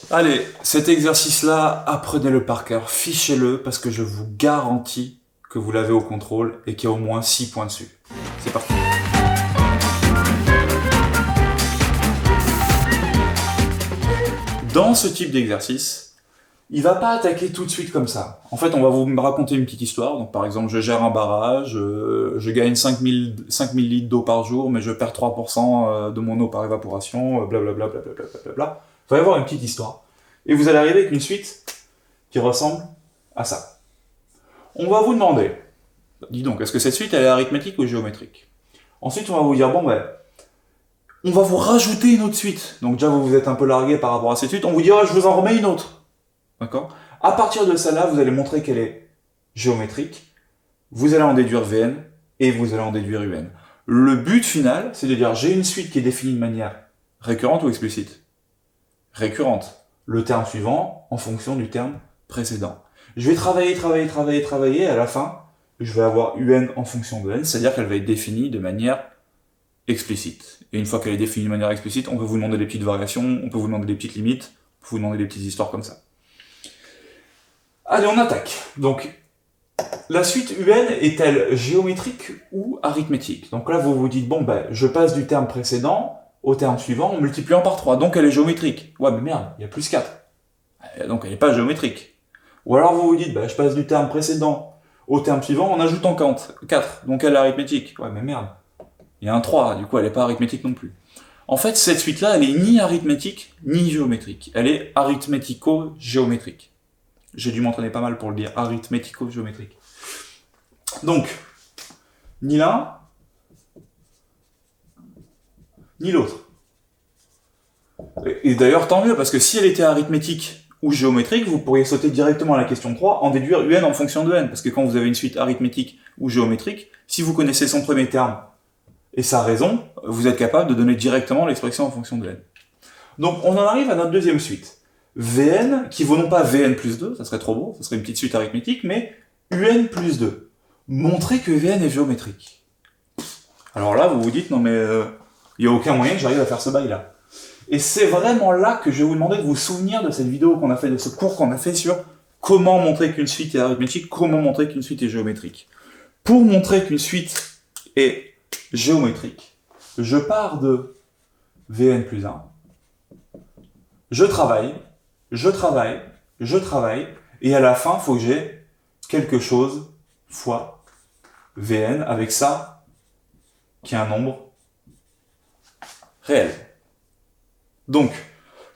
Allez, cet exercice-là, apprenez-le par cœur, fichez-le, parce que je vous garantis que vous l'avez au contrôle et qu'il y a au moins 6 points dessus. C'est parti. Dans ce type d'exercice, il va pas attaquer tout de suite comme ça. En fait, on va vous raconter une petite histoire. Donc, par exemple, je gère un barrage, je gagne 5000 litres d'eau par jour, mais je perds 3% de mon eau par évaporation, blablabla, blablabla, blablabla. Il va y avoir une petite histoire. Et vous allez arriver avec une suite qui ressemble à ça. On va vous demander, dis donc, est-ce que cette suite, elle est arithmétique ou géométrique? Ensuite, on va vous dire, bon, ben, on va vous rajouter une autre suite. Donc déjà, vous vous êtes un peu largué par rapport à cette suite. On vous dira, je vous en remets une autre. D'accord? À partir de celle-là, vous allez montrer qu'elle est géométrique. Vous allez en déduire Vn et vous allez en déduire Un. Le but final, c'est de dire, j'ai une suite qui est définie de manière récurrente ou explicite? Récurrente. Le terme suivant en fonction du terme précédent. Je vais travailler, à la fin, je vais avoir Un en fonction de N, c'est-à-dire qu'elle va être définie de manière explicite. Et une fois qu'elle est définie de manière explicite, on peut vous demander des petites variations, on peut vous demander des petites limites, on peut vous demander des petites histoires comme ça. Allez, on attaque. Donc, la suite UN est-elle géométrique ou arithmétique? Donc là, vous vous dites, bon, ben, je passe du terme précédent au terme suivant en multipliant par 3, donc elle est géométrique. Ouais, mais merde, il y a plus 4. Donc elle n'est pas géométrique. Ou alors vous vous dites, ben, je passe du terme précédent au terme suivant en ajoutant 4, donc elle est arithmétique. Ouais, mais merde, il y a un 3, du coup elle n'est pas arithmétique non plus. En fait, cette suite-là, elle est ni arithmétique, ni géométrique. Elle est arithmético-géométrique. J'ai dû m'entraîner pas mal pour le dire, arithmético-géométrique. Donc, ni l'un, ni l'autre. Et d'ailleurs, tant mieux, parce que si elle était arithmétique ou géométrique, vous pourriez sauter directement à la question 3, en déduire UN en fonction de N. Parce que quand vous avez une suite arithmétique ou géométrique, si vous connaissez son premier terme et sa raison, vous êtes capable de donner directement l'expression en fonction de N. Donc, on en arrive à notre deuxième suite. Vn, qui vaut non pas Vn plus 2, ça serait trop beau, ça serait une petite suite arithmétique, mais Un plus 2. Montrez que Vn est géométrique. Alors là, vous vous dites, non mais, il n'y a aucun moyen que j'arrive à faire ce bail-là. Et c'est vraiment là que je vais vous demander de vous souvenir de cette vidéo qu'on a fait, de ce cours qu'on a fait sur comment montrer qu'une suite est arithmétique, comment montrer qu'une suite est géométrique. Pour montrer qu'une suite est géométrique, je pars de Vn plus 1, je travaille, et à la fin, il faut que j'ai quelque chose fois Vn avec ça, qui est un nombre réel. Donc,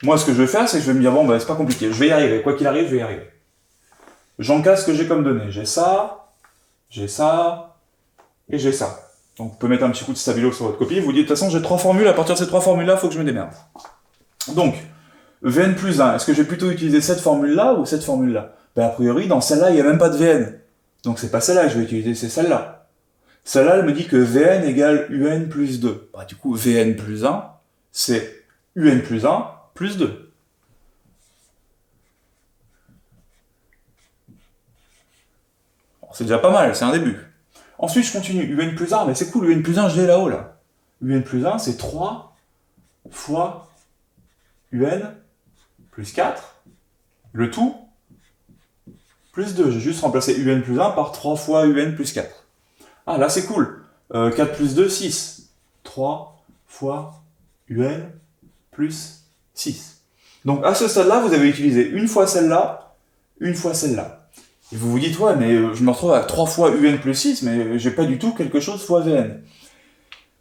moi, ce que je vais faire, c'est que je vais me dire, bon, bah, c'est pas compliqué, je vais y arriver, quoi qu'il arrive, je vais y arriver. J'encasse ce que j'ai comme données. J'ai ça, et j'ai ça. Donc, vous pouvez mettre un petit coup de stabilo sur votre copie, vous dites, de toute façon, j'ai 3 formules, à partir de ces 3 formules-là, il faut que je me démerde. Donc, Vn plus 1, est-ce que je vais plutôt utiliser cette formule-là ou cette formule-là? Ben, a priori, dans celle-là, il n'y a même pas de Vn. Donc, c'est pas celle-là que je vais utiliser, c'est celle-là. Celle-là, elle me dit que Vn égale Un plus 2. Bah, du coup, Vn plus 1, c'est Un plus 1 plus 2. Bon, c'est déjà pas mal, c'est un début. Ensuite, je continue. Un plus 1, mais c'est cool, Un plus 1, je l'ai là-haut, là. Un plus 1, c'est 3 fois Un plus 4, le tout, plus 2. J'ai juste remplacé Un plus 1 par 3 fois Un plus 4. Ah, là, c'est cool. 4 plus 2, 6. 3 fois Un plus 6. Donc, à ce stade-là, vous avez utilisé une fois celle-là, une fois celle-là. Et vous vous dites, ouais, mais je me retrouve à 3 fois Un plus 6, mais j'ai pas du tout quelque chose fois Vn.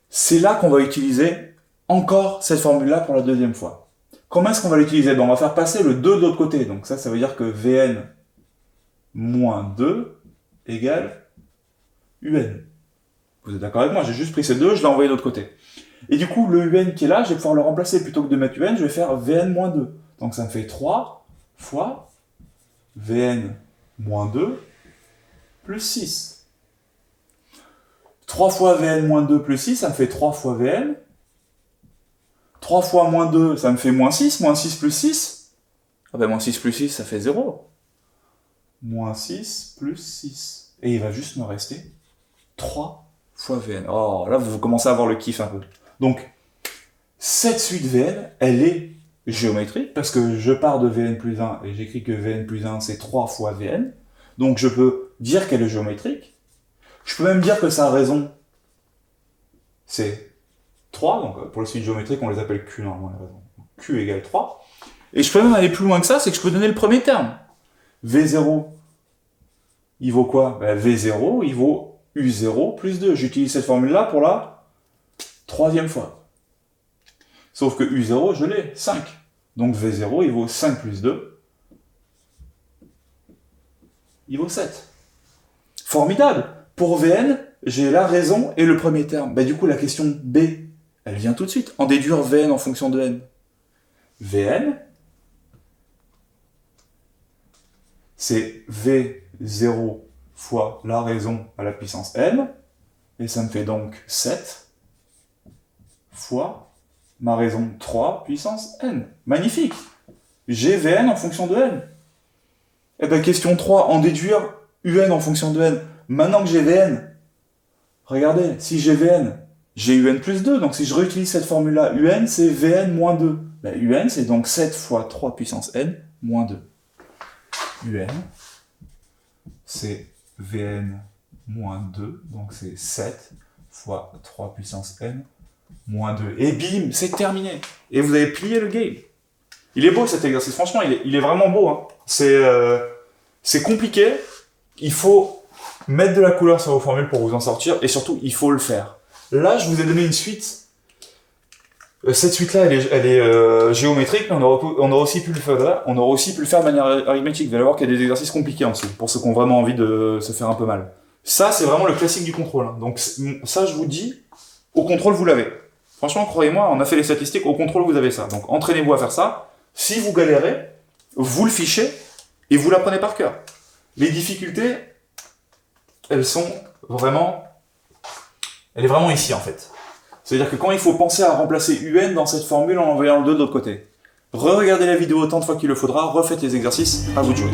C'est là qu'on va utiliser encore cette formule-là pour la deuxième fois. Comment est-ce qu'on va l'utiliser? Ben, on va faire passer le 2 de l'autre côté. Donc ça veut dire que Vn moins 2 égale Un. Vous êtes d'accord avec moi? J'ai juste pris ces deux, je l'ai envoyé de l'autre côté. Et du coup, le Un qui est là, je vais pouvoir le remplacer. Plutôt que de mettre Un, je vais faire Vn moins 2. Donc ça me fait 3 fois Vn moins 2 plus 6. 3 fois Vn moins 2 plus 6, ça me fait 3 fois Vn. 3 fois moins 2, ça me fait moins 6. Moins 6 plus 6. Ah ben moins 6 plus 6, ça fait 0. Moins 6 plus 6. Et il va juste me rester 3 fois Vn. Oh, là, vous commencez à avoir le kiff un peu. Donc, cette suite Vn, elle est géométrique, parce que je pars de Vn plus 1 et j'écris que Vn plus 1 c'est 3 fois Vn. Donc je peux dire qu'elle est géométrique. Je peux même dire que sa raison c'est 3, donc pour les suites géométriques on les appelle Q normalement les raisons. Q égale 3. Et je peux même aller plus loin que ça, c'est que je peux donner le premier terme. V0, il vaut quoi? V0, il vaut U0 plus 2. J'utilise cette formule-là pour la troisième fois. Sauf que U0, je l'ai, 5. Donc V0, il vaut 5 plus 2. Il vaut 7. Formidable! Pour Vn, j'ai la raison et le premier terme. Du coup, la question B, elle vient tout de suite. En déduire Vn en fonction de n. Vn, c'est V0 fois la raison à la puissance n, et ça me fait donc 7 fois ma raison 3 puissance n. Magnifique! J'ai Vn en fonction de n. Question 3, en déduire Un en fonction de n. Maintenant que j'ai Vn, regardez, si j'ai Vn, j'ai Un plus 2, donc si je réutilise cette formule-là, Un c'est Vn moins 2. Un c'est donc 7 fois 3 puissance n moins 2. Un, c'est Vn moins 2, donc c'est 7 fois 3 puissance n moins 2. Et bim, c'est terminé. Et vous avez plié le game. Il est beau cet exercice, franchement, il est vraiment beau. Hein. C'est compliqué, il faut mettre de la couleur sur vos formules pour vous en sortir, et surtout, il faut le faire. Là, je vous ai donné une suite. Cette suite-là, elle est géométrique, mais on aurait aussi pu le faire de manière arithmétique. Vous allez voir qu'il y a des exercices compliqués en dessous, pour ceux qui ont vraiment envie de se faire un peu mal. Ça, c'est vraiment le classique du contrôle. Hein. Donc ça, je vous dis, au contrôle, vous l'avez. Franchement, croyez-moi, on a fait les statistiques, au contrôle, vous avez ça. Donc entraînez-vous à faire ça. Si vous galérez, vous le fichez, et vous l'apprenez par cœur. Les difficultés, elle est vraiment ici, en fait. C'est-à-dire que quand il faut penser à remplacer UN dans cette formule en envoyant le 2 de l'autre côté, re-regardez la vidéo autant de fois qu'il le faudra, refaites les exercices, à vous de jouer.